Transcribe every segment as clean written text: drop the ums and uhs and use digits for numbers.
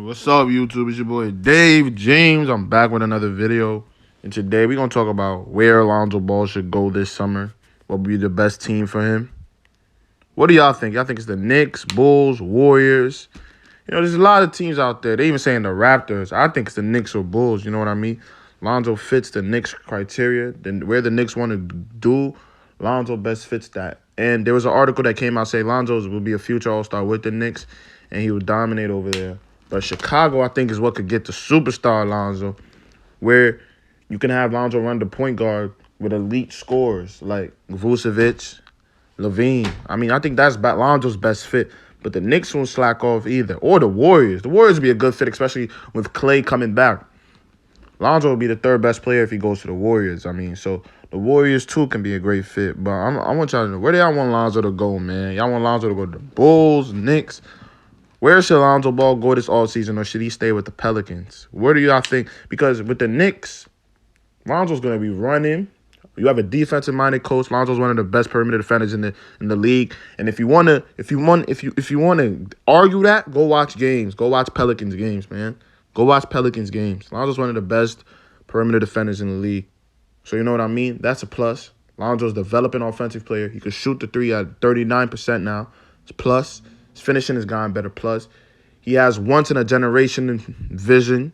What's up, YouTube? It's your boy Dave James. I'm back with another video. And today we're going to talk about where Lonzo Ball should go this summer. What would be the best team for him? What do y'all think? Y'all think it's the Knicks, Bulls, Warriors? You know, there's a lot of teams out there. They even saying the Raptors. I think it's the Knicks or Bulls. You know what I mean? Lonzo fits the Knicks criteria. Then where the Knicks want to do, Lonzo best fits that. And there was an article that came out saying Lonzo will be a future All-Star with the Knicks, and he would dominate over there. But Chicago, I think, is what could get the superstar Lonzo, where you can have Lonzo run the point guard with elite scorers like Vucevic, Levine. I mean, I think that's Lonzo's best fit. But the Knicks won't slack off either. Or the Warriors. The Warriors would be a good fit, especially with Clay coming back. Lonzo will be the third best player if he goes to the Warriors. I mean, so the Warriors, too, can be a great fit. But I want y'all to know, where do y'all want Lonzo to go, man? Y'all want Lonzo to go to the Bulls, Knicks? Where should Lonzo Ball go this offseason, or should he stay with the Pelicans? Where do y'all think? Because with the Knicks, Lonzo's going to be running. You have a defensive-minded coach. Lonzo's one of the best perimeter defenders in the league. And if you want to argue that, go watch games. Go watch Pelicans games, man. Go watch Pelicans games. Lonzo's one of the best perimeter defenders in the league. So you know what I mean? That's a plus. Lonzo's developing offensive player. He can shoot the three at 39% now. It's plus. His finishing has gotten better. Plus, he has once-in-a-generation vision.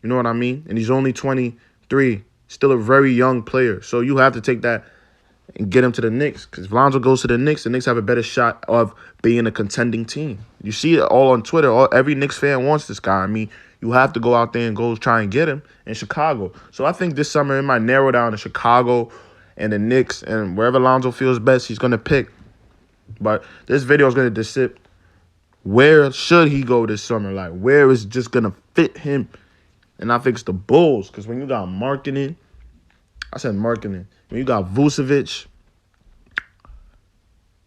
You know what I mean? And he's only 23. Still a very young player. So you have to take that and get him to the Knicks. Because if Lonzo goes to the Knicks have a better shot of being a contending team. You see it all on Twitter. Every Knicks fan wants this guy. I mean, you have to go out there and go try and get him in Chicago. So I think this summer it might narrow down to Chicago and the Knicks. And wherever Lonzo feels best, he's going to pick. But this video is going to dissect where should he go this summer. Like, where is just going to fit him. And I think it's the Bulls. Because when you got marketing, I said marketing. When you got Vucevic,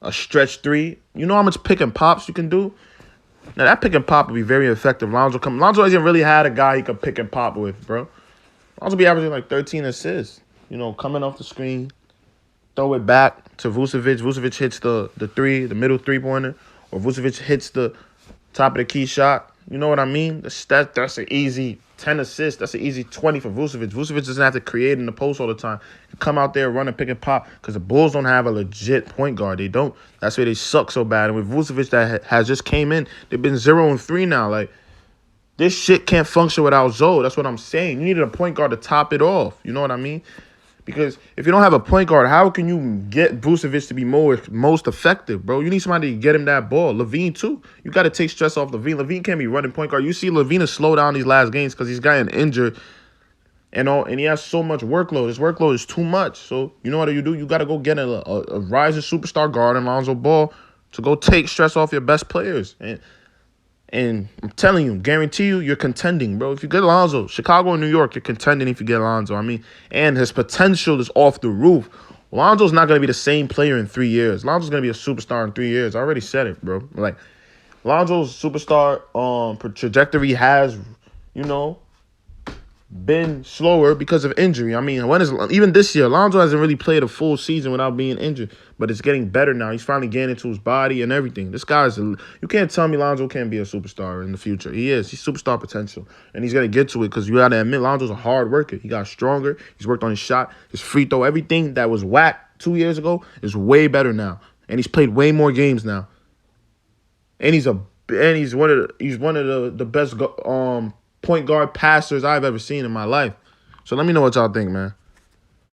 a stretch three, you know how much pick and pops you can do? Now, that pick and pop would be very effective. Lonzo hasn't really had a guy he could pick and pop with, bro. Lonzo be averaging like 13 assists. You know, coming off the screen, throw it back to Vucevic. Vucevic hits the three, the middle three-pointer. Or Vucevic hits the top of the key shot. You know what I mean? That's an easy 10 assists. That's an easy 20 for Vucevic. Vucevic doesn't have to create in the post all the time. You come out there, run and pick and pop, because the Bulls don't have a legit point guard. They don't. That's why they suck so bad. And with Vucevic that has just came in, they've been 0-3 now. Like, this shit can't function without Zoe. That's what I'm saying. You needed a point guard to top it off. You know what I mean? Because if you don't have a point guard, how can you get Vucevic to be most effective, bro? You need somebody to get him that ball. Levine, too. You got to take stress off Levine. Levine can't be running point guard. You see Levine has slowed down these last games because he's gotten injured and he has so much workload. His workload is too much. So you know what you do? You got to go get a rising superstar guard in Lonzo Ball to go take stress off your best players. And I'm telling you, guarantee you, you're contending, bro. If you get Lonzo, Chicago and New York, you're contending if you get Lonzo. I mean, and his potential is off the roof. Lonzo's not going to be the same player in 3 years. Lonzo's going to be a superstar in 3 years. I already said it, bro. Like, Lonzo's superstar trajectory has, you know, been slower because of injury. I mean, even this year, Lonzo hasn't really played a full season without being injured, but it's getting better now. He's finally getting into his body and everything. This guy's you can't tell me Lonzo can't be a superstar in the future. He is. He's superstar potential, and he's gonna get to it because you gotta admit Lonzo's a hard worker. He got stronger. He's worked on his shot, his free throw. Everything that was whack 2 years ago is way better now, and he's played way more games now. And he's one of the best point guard passers I've ever seen in my life. So let me know what y'all think, man.